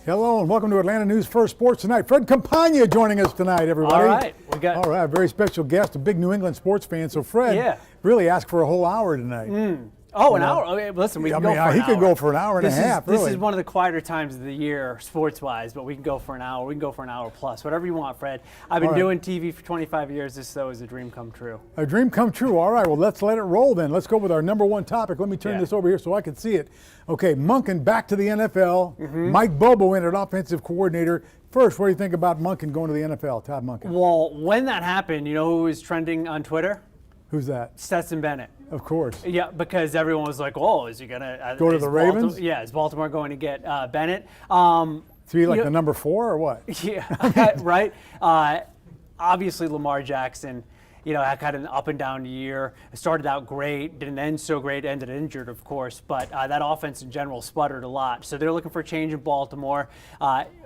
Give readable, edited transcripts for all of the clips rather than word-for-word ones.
Hello and welcome to Atlanta News First Sports Tonight. Fred Campagna joining us tonight, everybody. All right, All right, very special guest, a big New England sports fan. So Fred really asked for a whole hour tonight. Oh, an hour? Okay, listen, we can go for an hour. He could go for an hour and a half, really. This is one of the quieter times of the year, sports-wise, but we can go for an hour. We can go for an hour plus, whatever you want, Fred. I've been doing TV for 25 years. This, though, is a dream come true. A dream come true. All right, well, let's let it roll then. Let's go with our number one topic. Let me turn this over here so I can see it. Okay, Monken back to the NFL. Mike Bobo entered offensive coordinator. First, what do you think about Monken going to the NFL, Todd Monken? Well, when that happened, you know who was trending on Twitter? Who's that? Stetson Bennett. Of course. Yeah, because everyone was like, "Oh, is he gonna go to the Ravens?" Yeah, is Baltimore going to get Bennett? To be like the number 4 or what? Yeah, right. Obviously, Lamar Jackson, had an up and down year. It started out great, didn't end so great, ended injured, of course. But that offense in general sputtered a lot. So they're looking for a change in Baltimore.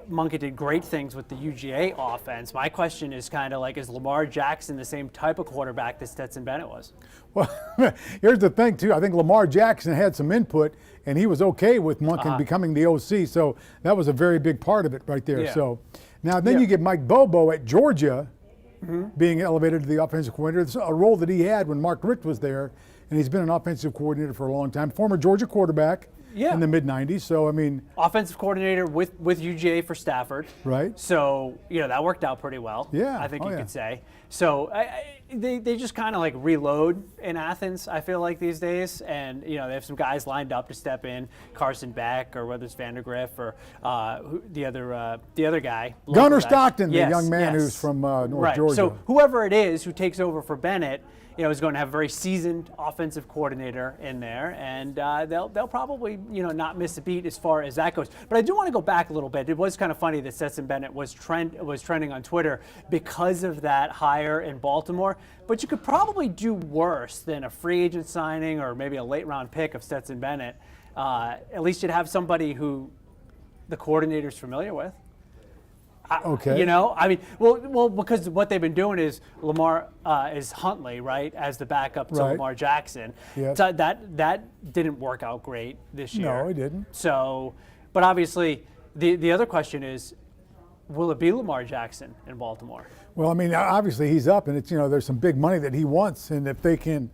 Monken did great things with the UGA offense. My question is kind of like, is Lamar Jackson the same type of quarterback that Stetson Bennett was? Well, here's the thing, too. I think Lamar Jackson had some input, and he was okay with Monken becoming the OC. So that was a very big part of it right there. Yeah. So now then you get Mike Bobo at Georgia being elevated to the offensive coordinator. It's a role that he had when Mark Richt was there, and he's been an offensive coordinator for a long time. Former Georgia quarterback. In the mid-'90s, so I mean... Offensive coordinator with UGA for Stafford. Right. So, that worked out pretty well, I think you could say. So, they just kind of like reload in Athens, I feel like, these days. And, they have some guys lined up to step in, Carson Beck, or whether it's Vandergriff, or the other guy. Gunnar Stockton, the young man who's from North Georgia. So, whoever it is who takes over for Bennett, is going to have a very seasoned offensive coordinator in there, and they'll probably, not miss a beat as far as that goes. But I do want to go back a little bit. It was kind of funny that Stetson Bennett was trending on Twitter because of that hire in Baltimore. But you could probably do worse than a free agent signing or maybe a late round pick of Stetson Bennett. At least you'd have somebody who the coordinator's familiar with. Okay. Well, because what they've been doing is Lamar is Huntley, right, as the backup to Lamar Jackson. Yes. So that didn't work out great this year. No, it didn't. So, but obviously, the other question is, will it be Lamar Jackson in Baltimore? Well, I mean, obviously he's up, and it's there's some big money that he wants, and if they can,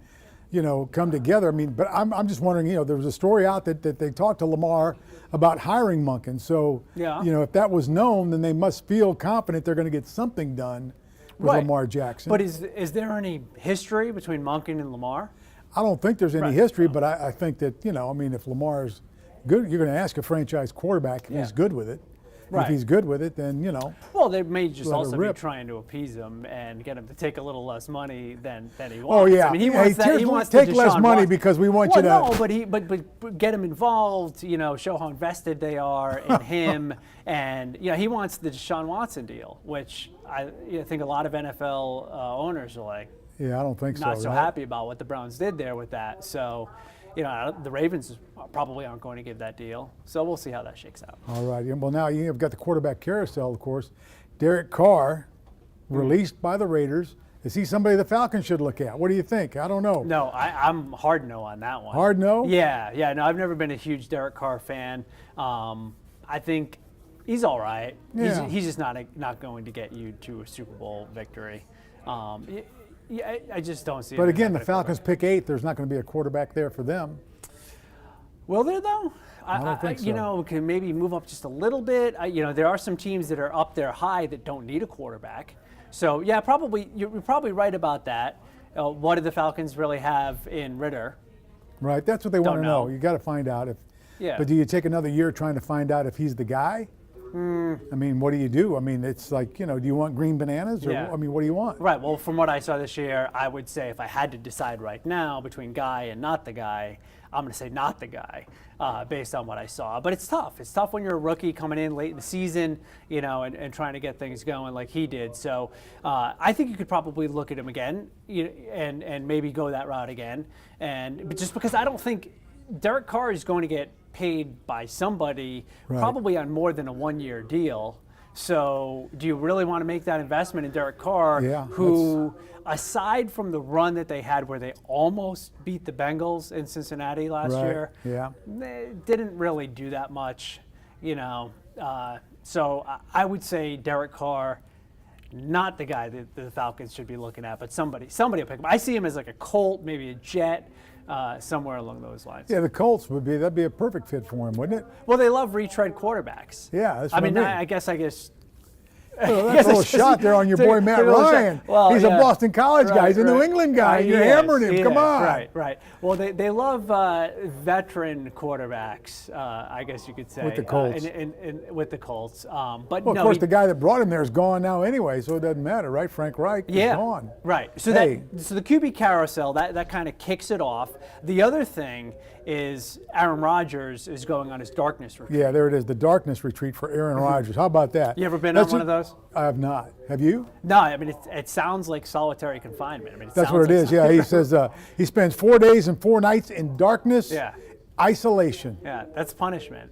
come together. I mean, but I'm just wondering, there was a story out that they talked to Lamar about hiring Monken. So, if that was known, then they must feel confident they're going to get something done with Lamar Jackson. But is there any history between Monken and Lamar? I don't think there's any history, but I think that, if Lamar's good, you're going to ask a franchise quarterback if he's good with it. If he's good with it, then, Well, they may just also be trying to appease him and get him to take a little less money than he wants. Oh, yeah. I mean, he wants that. He wants take less money because we want you to. No, but get him involved, show how invested they are in him. And, he wants the Deshaun Watson deal, which I think a lot of NFL owners are like, I don't think so. Not so happy about what the Browns did there with that. So, the Ravens probably aren't going to give that deal. So we'll see how that shakes out. All right. Well, now you've got the quarterback carousel, of course. Derek Carr, released by the Raiders. Is he somebody the Falcons should look at? What do you think? I don't know. No, I'm hard no on that one. Hard no? Yeah. No, I've never been a huge Derek Carr fan. I think he's all right. Yeah. He's just not going to get you to a Super Bowl victory. I just don't see it. But again, the Falcons pick 8. There's not going to be a quarterback there for them. Will there, though? I don't think so. Can maybe move up just a little bit. There are some teams that are up there high that don't need a quarterback. So, yeah, probably you're probably right about that. What do the Falcons really have in Ritter? Right, that's what they want to know. You got to find out if. Yeah. But do you take another year trying to find out if he's the guy? I mean, what do you do? I mean, it's like, do you want green bananas? Or, I mean, what do you want? Right. Well, from what I saw this year, I would say if I had to decide right now between guy and not the guy, I'm going to say not the guy based on what I saw. But it's tough. It's tough when you're a rookie coming in late in the season, and trying to get things going like he did. So I think you could probably look at him again and maybe go that route again. But just because I don't think Derek Carr is going to get paid by somebody probably on more than a one-year deal. So do you really want to make that investment in Derek Carr, who, aside from the run that they had where they almost beat the Bengals in Cincinnati last year, they didn't really do that much, So I would say Derek Carr, not the guy that the Falcons should be looking at, but somebody will pick him. I see him as like a Colt, maybe a Jet, somewhere along those lines. Yeah, the Colts that'd be a perfect fit for him, wouldn't it? Well, they love retread quarterbacks. Yeah, that's I what mean, I mean. I guess. Well, that's a little shot there on your boy Matt Ryan. Well, he's a Boston College guy. He's a New England guy. You're hammering him. Come on. Right. Well, they love veteran quarterbacks, I guess you could say. With the Colts. With the Colts. But Well, no, of course, the guy that brought him there is gone now anyway, so it doesn't matter, right? Frank Reich is gone. Right. So so the QB carousel, that kind of kicks it off. The other thing is Aaron Rodgers is going on his darkness retreat. Yeah, there it is, the darkness retreat for Aaron Rodgers. How about that? You ever been on one of those? I have not. Have you? No, I mean, it sounds like solitary confinement. I mean, That's what it is. Yeah, he says he spends 4 days and 4 nights in darkness, isolation. Yeah, that's punishment.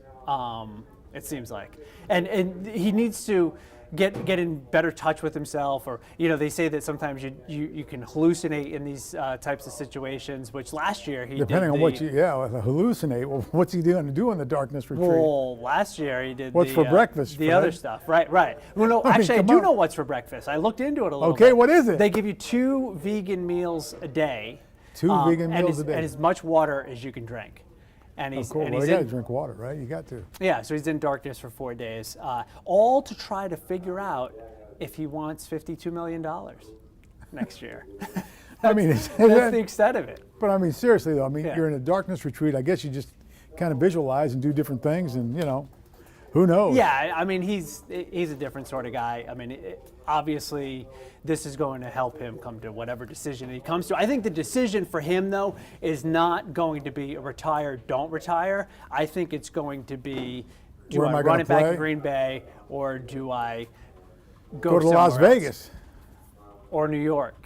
It seems like, and he needs to get in better touch with himself, or they say that sometimes you can hallucinate in these types of situations, which last year he depending did on what you hallucinate. Well, what's he doing to do in the darkness retreat? Well, last year he did what's for breakfast, the Fred? other stuff. Right. Well, no, actually I do know what's for breakfast. I looked into it a little bit. Okay, what is it? They give you 2 vegan meals a day. 2 vegan meals a day. And as much water as you can drink. And he's, cool. and Well, he's you got to drink water, right? You got to. Yeah, so he's in darkness for 4 days, all to try to figure out if he wants $52 million next year. I mean, that's the extent of it. But I mean, seriously though, you're in a darkness retreat. I guess you just kind of visualize and do different things, and who knows? Yeah, I mean, he's a different sort of guy. I mean, obviously, this is going to help him come to whatever decision he comes to. I think the decision for him, though, is not going to be retire, don't retire. I think it's going to be, do I run it back in Green Bay, or do I go to Las Vegas or New York?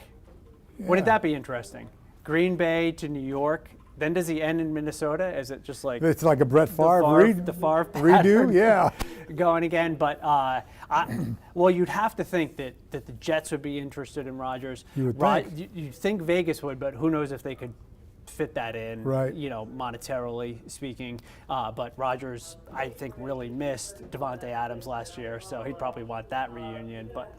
Yeah. Wouldn't that be interesting? Green Bay to New York. Then does he end in Minnesota? Is it just like it's like a Brett Favre the Favre redo? Yeah, going again. But well, you'd have to think that the Jets would be interested in Rodgers. You would think. You'd think Vegas would, but who knows if they could fit that in, right? Monetarily speaking. But Rodgers, I think, really missed Devontae Adams last year, so he'd probably want that reunion. But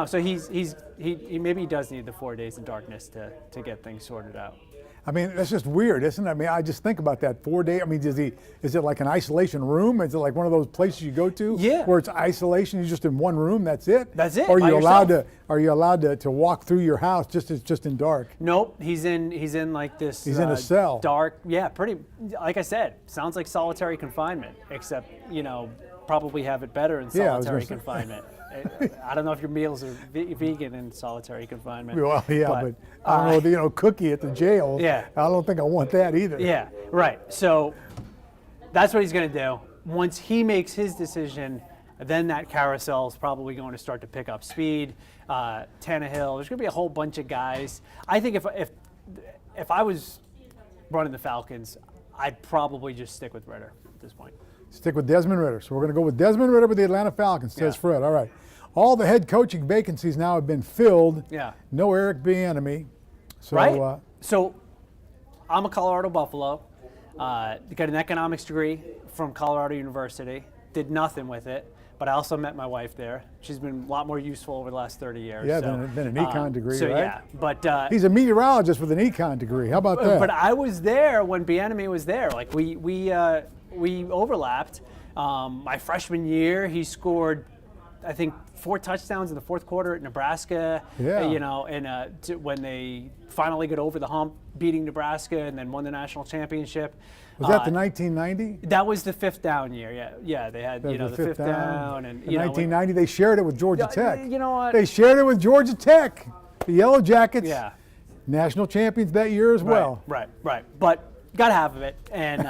so he maybe he does need the 4 days in darkness to get things sorted out. I mean, that's just weird, isn't it? I mean, I just think about that 4 day. I mean, is it like an isolation room? Is it like one of those places you go to where it's isolation? You're just in one room. That's it. That's it. Or are you allowed to walk through your house just in dark? Nope. He's in like this. He's in a cell. Dark. Yeah. Pretty. Like I said, sounds like solitary confinement, except probably have it better in solitary confinement. I don't know if your meals are vegan in solitary confinement. Well, yeah, but I don't know, cookie at the jail. Yeah. I don't think I want that either. Yeah, right. So that's what he's going to do. Once he makes his decision, then that carousel is probably going to start to pick up speed. Tannehill, there's going to be a whole bunch of guys. I think if I was running the Falcons, I'd probably just stick with Ritter at this point. Stick with Desmond Ritter. So we're going to go with Desmond Ritter with the Atlanta Falcons, says Fred. All right. All the head coaching vacancies now have been filled. Yeah. No Eric Bieniemy. So, right. So I'm a Colorado Buffalo. Got an economics degree from Colorado University. Did nothing with it. But I also met my wife there. She's been a lot more useful over the last 30 years. Yeah, than an econ degree, so, right? Yeah, but he's a meteorologist with an econ degree. How about that? But I was there when Bieniemy was there. Like we overlapped. My freshman year, he scored, I think, 4 touchdowns in the fourth quarter at Nebraska. Yeah. And when they finally got over the hump, beating Nebraska, and then won the national championship. Was that the 1990? That was the 5th down year. Yeah. They had the 5th down, and in 1990 they shared it with Georgia Tech. You know what? They shared it with Georgia Tech. The Yellow Jackets. Yeah. National champions that year as well. Right. But got half of it, and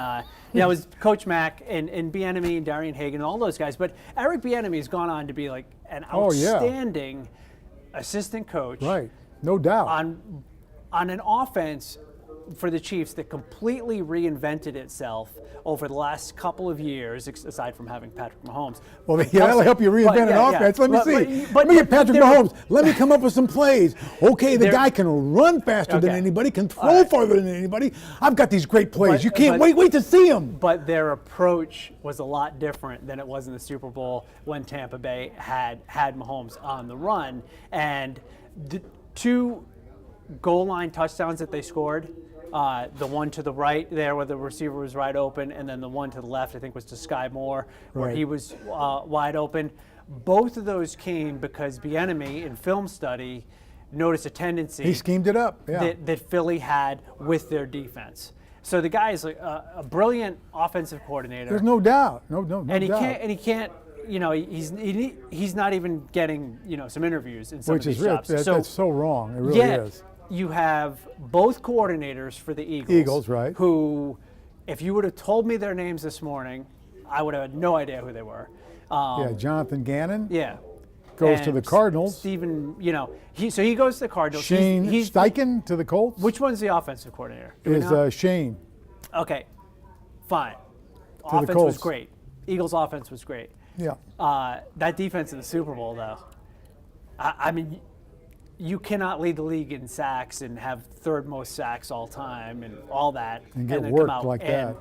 it was Coach Mack and Bieniemy and Darian Hagan and all those guys. But Eric Bieniemy has gone on to be like an outstanding assistant coach. Right, no doubt. On an offense for the Chiefs that completely reinvented itself over the last couple of years, aside from having Patrick Mahomes. Well, that'll help you reinvent an offense. Let me see. Let me get Patrick Mahomes. Let me come up with some plays. Okay, the guy can run faster than anybody, can throw farther than anybody. I've got these great plays. You can't wait to see them. But their approach was a lot different than it was in the Super Bowl when Tampa Bay had Mahomes on the run. And the 2 goal line touchdowns that they scored, the one to the right there where the receiver was right open, and then the one to the left I think was to Sky Moore where he was wide open. Both of those came because Bieniemy in film study noticed a tendency. He schemed it up. That Philly had with their defense. So the guy is a brilliant offensive coordinator. There's no doubt. No doubt. He can't. He's not even getting some interviews in some of these jobs. That's so wrong. It really is. You have both coordinators for the Eagles. Right. Who, if you would have told me their names this morning, I would have had no idea who they were. Jonathan Gannon. Yeah. Goes to the Cardinals. Stephen, he goes to the Cardinals. Shane Steichen to the Colts. Which one's the offensive coordinator? Is Shane. Okay, fine. Offense was great. Eagles' offense was great. Yeah. That defense in the Super Bowl, though, I mean, you cannot lead the league in sacks and have 3rd most sacks all time and all that. And get then worked come out like and that.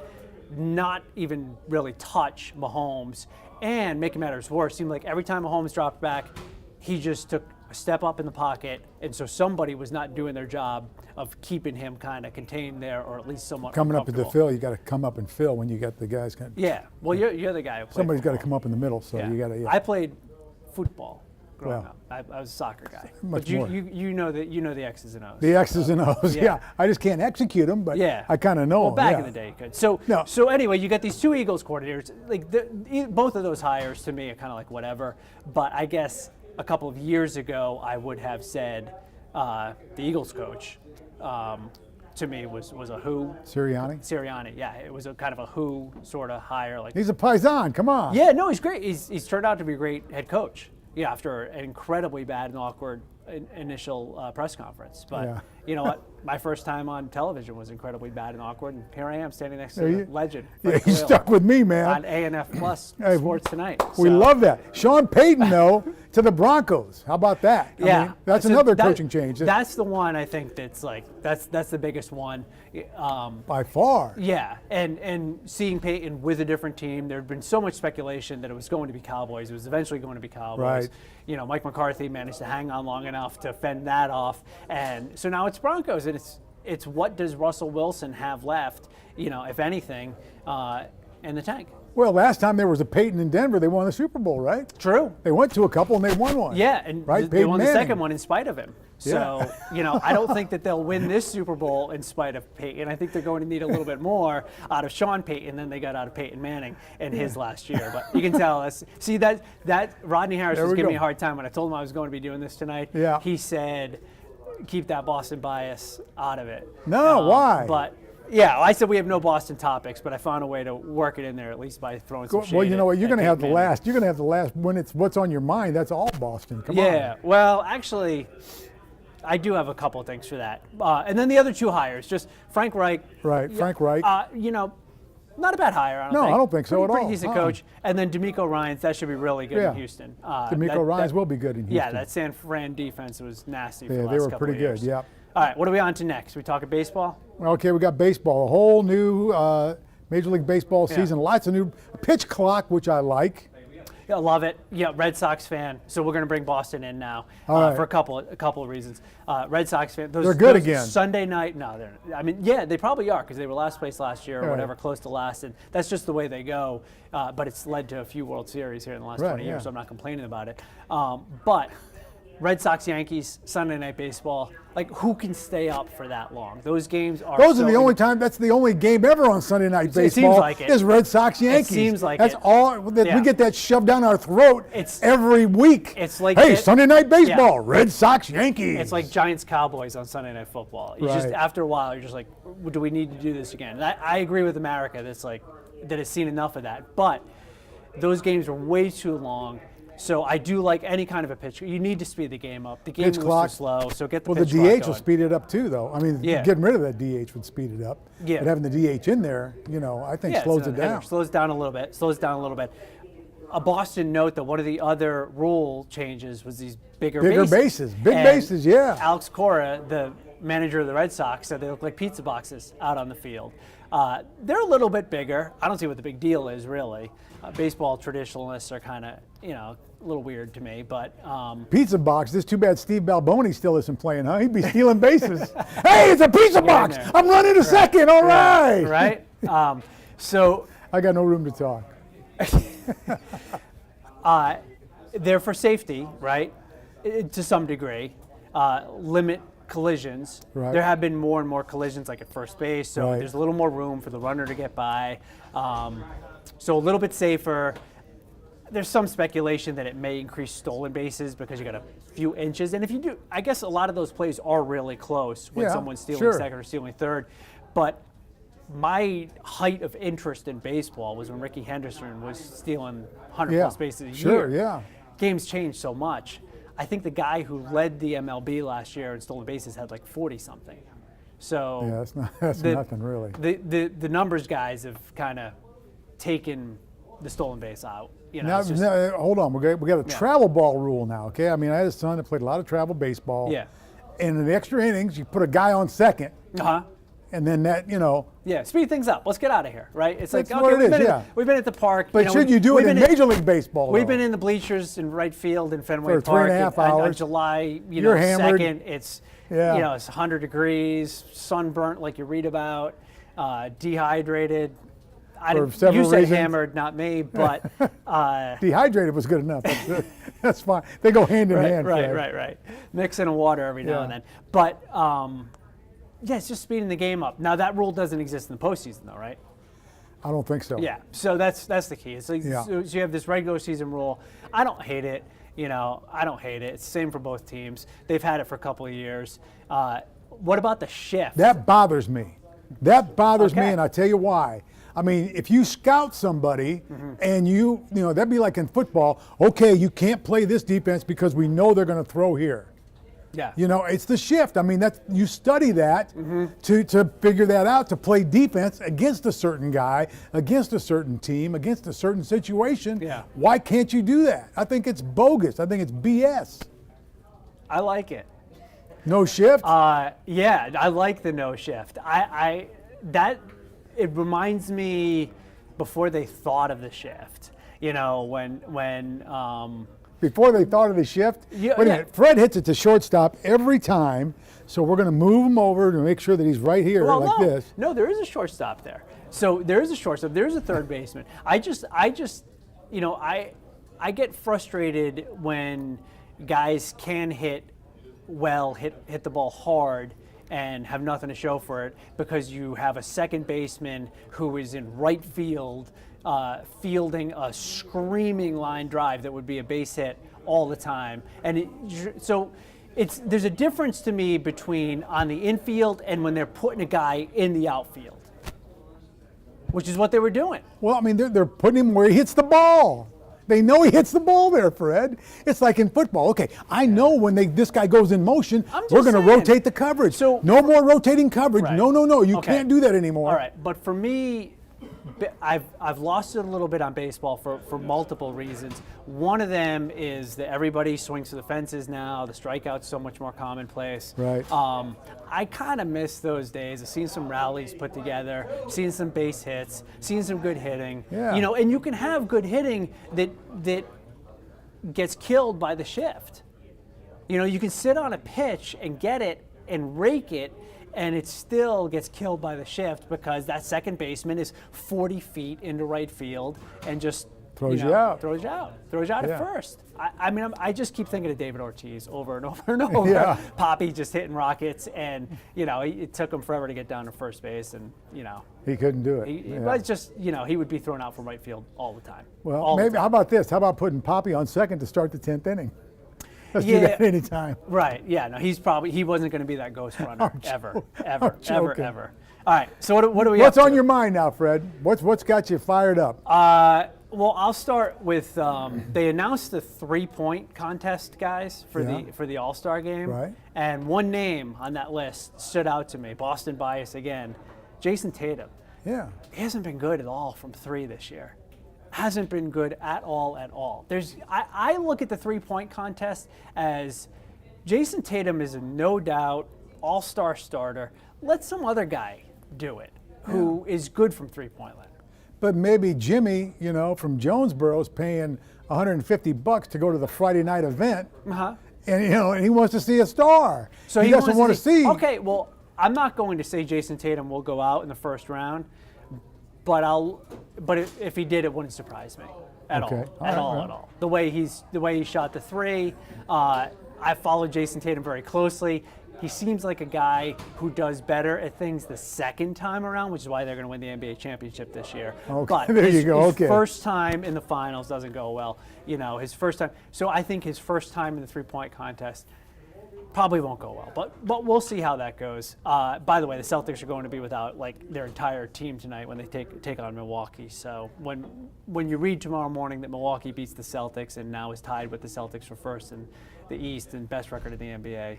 Not even really touch Mahomes. And make matters worse, seemed like every time Mahomes dropped back, he just took a step up in the pocket. And so somebody was not doing their job of keeping him kind of contained there, or at least somewhat coming up at the fill. You got to come up and fill when you got the guys. Yeah. Well, you're the guy who played Somebody's got to football. come up in the middle, so you got to. I played football growing up. I was a soccer guy. Much but more. you know the X's and O's. The X's and O's. Yeah. I just can't execute them, but I kind of know well, them. back in the day, you could. So anyway, you got these 2 Eagles coordinators. Like both of those hires to me are kind of like whatever. But I guess a couple of years ago, I would have said the Eagles coach to me was a who. Sirianni, yeah. It was a kind of a who sort of hire. Like he's a paisan. Come on. Yeah, no, he's great. He's turned out to be a great head coach. Yeah, after an incredibly bad and awkward initial press conference. But you know what? My first time on television was incredibly bad and awkward, and here I am standing next to the legend. Yeah, you stuck with me, man. On ANF Sports Tonight. We love that. Sean Payton, though, to the Broncos. How about that? I mean, that's another coaching change. That's the one I think that's that's the biggest one. By far. Yeah, and seeing Payton with a different team, there had been so much speculation that it was going to be Cowboys. It was eventually going to be Cowboys. Right. Mike McCarthy managed to hang on long enough to fend that off, and so now it's Broncos, and it's what does Russell Wilson have left, if anything, in the tank. Well, last time there was a Peyton in Denver, they won the Super Bowl, right? True. They went to a couple and they won one. Yeah, and they won the second one in spite of him. So, I don't think that they'll win this Super Bowl in spite of Peyton. I think they're going to need a little bit more out of Sean Payton than they got out of Peyton Manning in his last year. But you can tell us. See, that Rodney Harris was giving me a hard time when I told him I was going to be doing this tonight. Yeah. He said, keep that Boston bias out of it. No, why? But yeah, I said we have no Boston topics, but I found a way to work it in there at least by throwing some shade. Well, you know what? You're going to have the Manning. last. You're going to have the last when it's what's on your mind. That's all Boston. Come on. Yeah. Well, actually, I do have a couple of things for that. And then the other 2 hires, just Frank Reich. Right, Frank Reich. Not a bad hire. I don't think so at all. Pretty decent coach. And then D'Amico Ryans, that should be really good in Houston. D'Amico Ryans will be good in Houston. Yeah, that San Fran defense was nasty for the last they were couple pretty of years. good. Yeah. All right, what are we on to next? We talking baseball? Okay, we got baseball. A whole new Major League Baseball season. Lots of new pitch clock, which I like. Yeah, love it. Yeah, Red Sox fan. So we're going to bring Boston in now for a couple of reasons. Red Sox fan. They're good again. Sunday night. No, they're. I mean, yeah, they probably are because they were last place last year or whatever, close to last, and that's just the way they go. But it's led to a few World Series here in the last 20 years, so I'm not complaining about it. But Red Sox Yankees Sunday Night Baseball. Like, who can stay up for that long? Those games are. Those are the only time. That's the only game ever on Sunday Night Baseball. It seems like it. Is Red Sox Yankees. It seems like that's it. all. We get that shoved down our throat. Every week. It's like Sunday Night Baseball. Red Sox Yankees. It's like Giants Cowboys on Sunday Night Football. You just after a while, you're just like, do we need to do this again? And I agree with America. That's like that has seen enough of that. But those games are way too long. So I do like any kind of a pitch. You need to speed the game up. The game Pitch was clock. too slow, so get the Well, the pitch clock DH will going. speed it up too, though. I mean, Yeah. getting rid of that DH would speed it up. Yeah. But having the DH in there, I think Yeah, slows it's it another down. header. Slows down a little bit. Slows down a little bit. A Boston note that one of the other rule changes was these bigger bases. Big And bases, yeah. Alex Cora, the manager of the Red Sox, said they look like pizza boxes out on the field. They're a little bit bigger. I don't see what the big deal is, really. Baseball traditionalists are kind of, a little weird to me, but Pizza box. It's too bad Steve Balboni still isn't playing, huh? He'd be stealing bases. Hey, it's a pizza box. there. I'm running to second. All right. right. So I got no room to talk. they're for safety, right? To some degree, limit collisions. Right. There have been more and more collisions, like at first base, so Right. there's a little more room for the runner to get by. So a little bit safer. There's some speculation that it may increase stolen bases because you got a few inches. And if you do, I guess a lot of those plays are really close when Yeah, someone's stealing sure. second or stealing third. But my height of interest in baseball was when Ricky Henderson was stealing 100 Yeah. plus bases a Sure, year. yeah. Games changed so much. I think the guy who led the MLB last year in stolen bases had like 40 something. So Yeah, that's the- nothing really. the numbers guys have kind of taken the stolen base out. Now, it's just- hold on. We got a travel ball rule now, okay? I mean, I had a son that played a lot of travel baseball. Yeah. And in the extra innings, you put a guy on second, Uh-huh. and then that, Yeah, speed things up. Let's get out of here, right? It's like, That's what it we've is, been yeah. we've been at the park. But should you do it in Major League Baseball? We've though? been in the bleachers in right field in Fenway For Park 3.5 on hours. July, You're hammered. 2nd. It's Yeah. it's 100 degrees, sunburnt like you read about, dehydrated. I For didn't. several You said reasons. hammered, not me, but Dehydrated was good enough. That's fine. They go hand in hand. Fred. right. Mix in a water every now Yeah. and then. But yeah, it's just speeding the game up. Now that rule doesn't exist in the postseason, though, right? I don't think so. Yeah, so that's the key. It's like, Yeah. so you have this regular season rule. I don't hate it. I don't hate it. It's the same for both teams. They've had it for a couple of years. What about the shift? That bothers me. That bothers me, Okay. and I tell you why. I mean, if you scout somebody and that'd be like in football. Okay, you can't play this defense because we know they're going to throw here. Yeah. It's the shift. I mean, you study that to figure that out, to play defense against a certain guy, against a certain team, against a certain situation. Yeah. Why can't you do that? I think it's bogus. I think it's BS. I like it. No shift? Yeah, I like the no shift. It reminds me before they thought of the shift. When Before they thought of the shift? Yeah, Wait a yeah. minute. Fred hits it to shortstop every time, so we're going to move him over to make sure that he's right here like this. No, there is a shortstop there. So there is a shortstop. There is a third baseman. I get frustrated when guys can hit the ball hard and have nothing to show for it because you have a second baseman who is in right field fielding a screaming line drive that would be a base hit all the time. And there's a difference to me between on the infield and when they're putting a guy in the outfield, which is what they were doing. Well, I mean, they're putting him where he hits the ball. They know he hits the ball there, Fred. It's like in football. Okay, I know when this guy goes in motion, I'm just we're going to saying. rotate the coverage. So- no more rotating coverage. Right. No. You Okay. can't do that anymore. All right, but for me, I've lost it a little bit on baseball for multiple reasons. One of them is that everybody swings to the fences now. The strikeout's so much more commonplace. Right. I kind of miss those days. I've seen some rallies put together, seen some base hits, seen some good hitting. Yeah. And you can have good hitting that gets killed by the shift. You can sit on a pitch and get it and rake it, and it still gets killed by the shift because that second baseman is 40 feet into right field and just Throws you out. Throws you out Yeah. at first. I just keep thinking of David Ortiz over and over and over. Yeah. Poppy just hitting rockets, and it took him forever to get down to first base, and He couldn't do it. but it's just he would be thrown out from right field all the time. Well, All the maybe. time. How about this? How about putting Poppy on second to start the 10th inning? Let's do Yeah. that anytime. Right. Yeah. No, he wasn't going to be that ghost runner ever. I'm joking. All right. So what do we? What's up on to? your mind now, Fred? What's got you fired up? Well, I'll start with they announced the 3-point contest, guys, for Yeah. the All-Star game. Right. And one name on that list stood out to me. Boston bias again. Jason Tatum. Yeah. He hasn't been good at all from 3 this year. Hasn't been good at all at all. I look at the 3-point contest as Jason Tatum is a no doubt all-star starter. Let some other guy do it who is good from 3-point line. But maybe Jimmy, from Jonesboro is paying $150 to go to the Friday night event. Uh-huh. And, and he wants to see a star. So he doesn't want to see. Okay, well, I'm not going to say Jason Tatum will go out in the first round, but if he did, it wouldn't surprise me at Okay. all. At all. The way he shot the 3, I followed Jason Tatum very closely. He seems like a guy who does better at things the second time around, which is why they're going to win the NBA championship this year. Okay. But There you go. his Okay. first time in the finals doesn't go well. His first time. So I think his first time in the 3-point contest probably won't go well. But we'll see how that goes. By the way, the Celtics are going to be without their entire team tonight when they take on Milwaukee. So when you read tomorrow morning that Milwaukee beats the Celtics and now is tied with the Celtics for first in the East and best record in the NBA,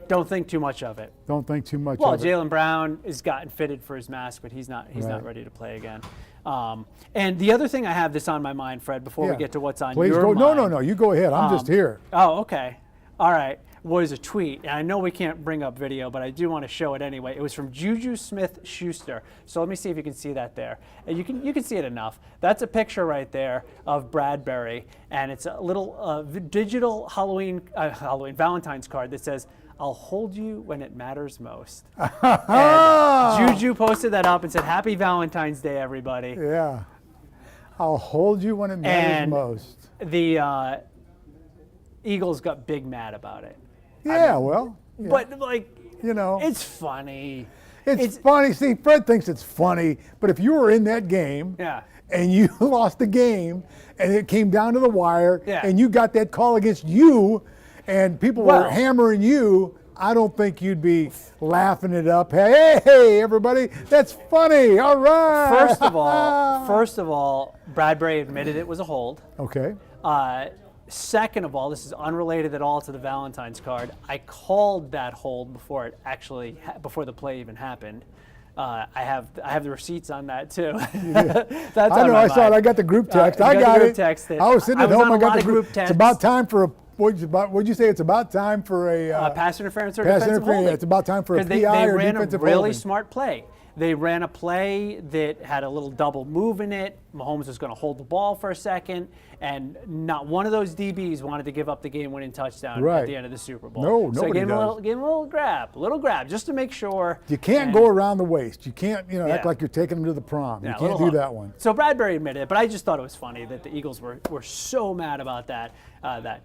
don't think too much of it. Don't think too much Well, of it. Jaylen Brown has gotten fitted for his mask, but he's not Right. ready to play again. And the other thing I have this on my mind, Fred, before we get to what's on Please your go. mind. No. You go ahead. I'm just here. Oh, okay. All right. Was a tweet, and I know we can't bring up video, but I do want to show it anyway. It was from Juju Smith-Schuster. So let me see if you can see that there. And you can see it enough. That's a picture right there of Bradbury, and it's a little digital Valentine's card that says, "I'll hold you when it matters most." And Juju posted that up and said, "Happy Valentine's Day, everybody." Yeah. I'll hold you when it matters And most. The Eagles got big mad about it. Yeah, But it's it's funny. It's funny. See, Fred thinks it's funny, but if you were in that game Yeah. and you lost the game and it came down to the wire Yeah. and you got that call against you and people were hammering you, I don't think you'd be laughing it up. Hey, everybody, that's funny. All right. First of all, Bradbury admitted it was a hold. Okay. Second of all, this is unrelated at all to the Valentine's card. I called that hold before before the play even happened. I have the receipts on that too. That's I know. I saw it. I got the group text. I got it. I was sitting at home. I got the group text. It's about time for a. What'd you say? It's about time for a pass interference or pass defensive interference. holding. It's about time for a PI they or ran defensive a really holding. smart play. They ran a play that had a little double move in it. Mahomes was going to hold the ball for a second, and not one of those DBs wanted to give up the game-winning touchdown Right. at the end of the Super Bowl. No, so nobody gave him does. a little grab, just to make sure. You can't go around the waist. You can't, act like you're taking them to the prom. Yeah, You a can't little do hug. that one. So Bradbury admitted it, but I just thought it was funny that the Eagles were so mad about that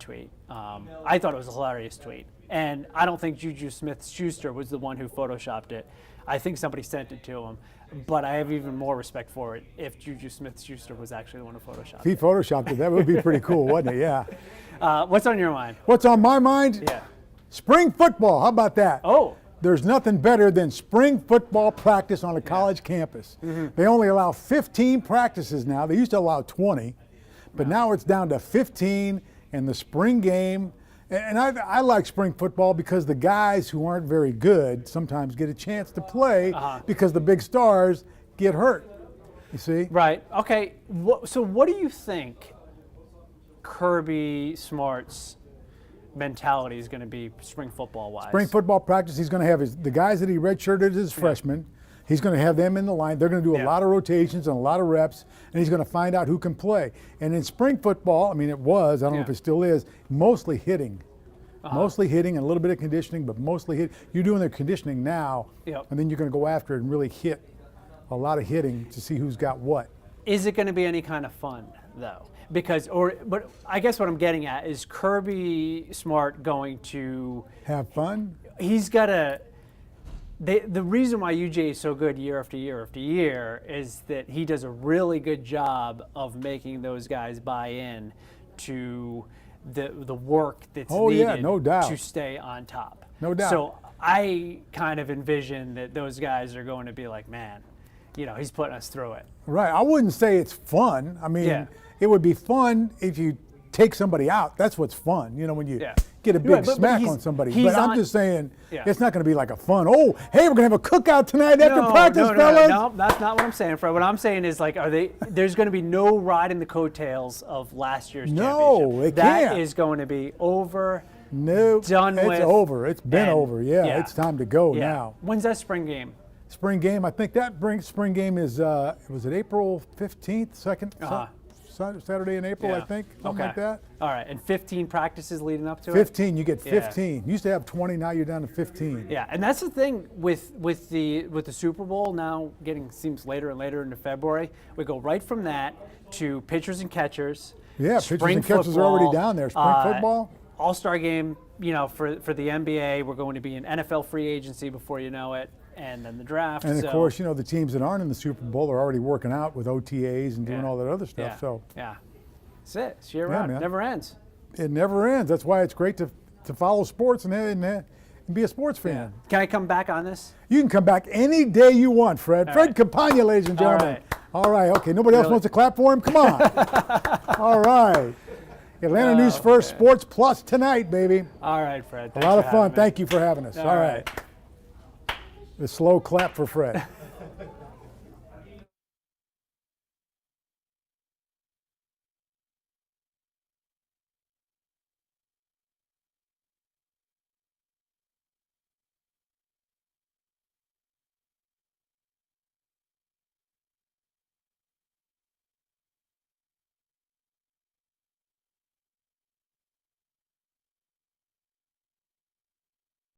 tweet. I thought it was a hilarious tweet. And I don't think Juju Smith-Schuster was the one who photoshopped it. I think somebody sent it to him. But I have even more respect for it if Juju Smith-Schuster was actually the one who photoshopped If he it. photoshopped it, that would be pretty cool, wouldn't it? Yeah. What's on your mind? What's on my mind? Yeah. Spring football. How about that? Oh. There's nothing better than spring football practice on a college campus. Mm-hmm. They only allow 15 practices now. They used to allow 20, but now it's down to 15 in the spring game. And I like spring football because the guys who aren't very good sometimes get a chance to play because the big stars get hurt. You see? Right. Okay. So what do you think Kirby Smart's mentality is going to be spring football-wise? Spring football practice, he's going to have the guys that he redshirted as freshmen. He's going to have them in the line. They're going to do a lot of rotations and a lot of reps, and he's going to find out who can play. And in spring football, I mean, it was, I don't know if it still is, mostly hitting. Mostly hitting and a little bit of conditioning, but mostly hit. You're doing the conditioning now, and then you're going to go after it and really hit a lot of hitting to see who's got what. Is it going to be any kind of fun, though? But I guess what I'm getting at is Kirby Smart going to have fun? He's got to. The reason why UJ is so good year after year after year is that he does a really good job of making those guys buy in to the work that's needed no doubt. to stay on top. No doubt. So I kind of envision that those guys are going to be like, man, he's putting us through it. Right. I wouldn't say it's fun. I mean, Yeah. it would be fun if you take somebody out. That's what's fun. When you Yeah. get a big Right, but smack he's- on somebody. he's But I'm on- just saying, Yeah. it's not going to be like a fun. Oh, hey, we're going to have a cookout tonight after practice, fellas. No, that's not what I'm saying, Fred. What I'm saying is, like, there's going to be no riding the coattails of last year's No, championship. it That can't. is going to be over. Nope. Done it's with. over. It's been And- over. Yeah, it's time to go Yeah. now. When's that spring game? Spring game. I think that spring game is was it April 15th, second Saturday in April, I Yeah. think, something Okay. like that. All right, and 15 practices leading up to it? 15. You get Yeah. 15. You used to have 20. Now you're down to 15. Yeah, and that's the thing with the Super Bowl now seems later and later into February. We go right from that to pitchers and catchers. Yeah, pitchers spring and catchers are already football, down there. Spring football. All-Star game, for the NBA. We're going to be in NFL free agency before you know it, and then the draft. And of so- course, the teams that aren't in the Super Bowl are already working out with OTAs and doing Yeah. all that other stuff. yeah, So yeah, that's it. It's year Yeah, round. man. Never ends. it never ends. That's why it's great to follow sports and be a sports fan. Can I come back on this? You can come back any day you want, Fred. All Fred right. Campagna, ladies and All gentlemen. right. All right. Okay. Nobody else Really? wants to clap for him? Come on. All right. Atlanta News First, Sports Plus tonight, baby. All right, Fred. A Thanks lot for of fun. having me. Thank you for having us. All All right. The slow clap for Fred.